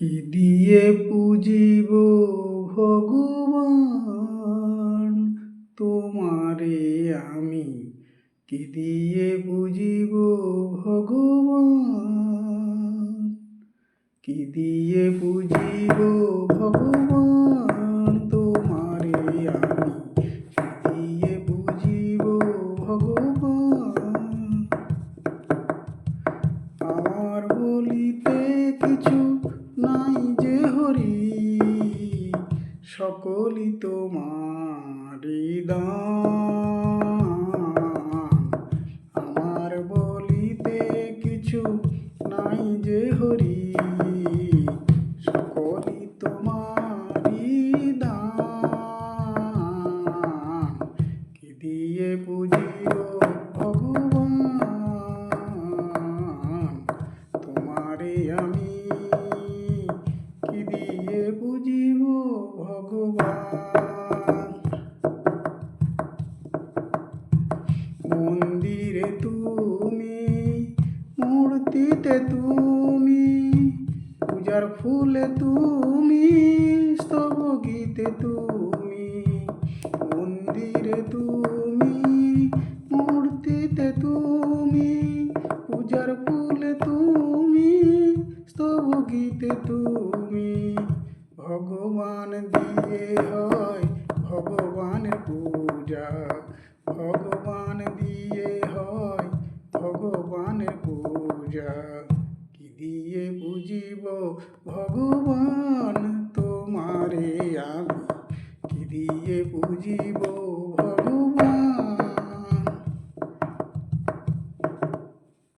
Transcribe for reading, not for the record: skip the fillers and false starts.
কি দিয়ে পুজিব ভগবান তোমারে আমি, কি দিয়ে পুজিব ভগবান, কি দিয়ে পুজিব ভগবান তোমারে আমি, কি দিয়ে পুজিব ভগবান। আমার বলিতে কিছু নাই যে হরি, সকলই তোমারি দান। আমার বলিতে কিছু নাই যে হরি, সকলই তোমারি দান। কি দিয়ে পুজিব ভগবান তোমারে আমি, কি দিয়ে পুজিব ভগবান। মন্দিরে তুমি, মূর্তিতে তুমি, পূজার ফুলে তুমি, স্তব গীতে তুমি। মন্দিরে তুমি, মূর্তিতে তুমি, পূজার ফুলে তুমি, স্তব গীতে তুমি। ভগবান দিয়ে হয় ভগবানের পূজা, ভগবান দিয়ে হয় ভগবানের পূজা। কি দিয়ে পুজিব ভগবান তোমারে আমি, কি দিয়ে পুজিব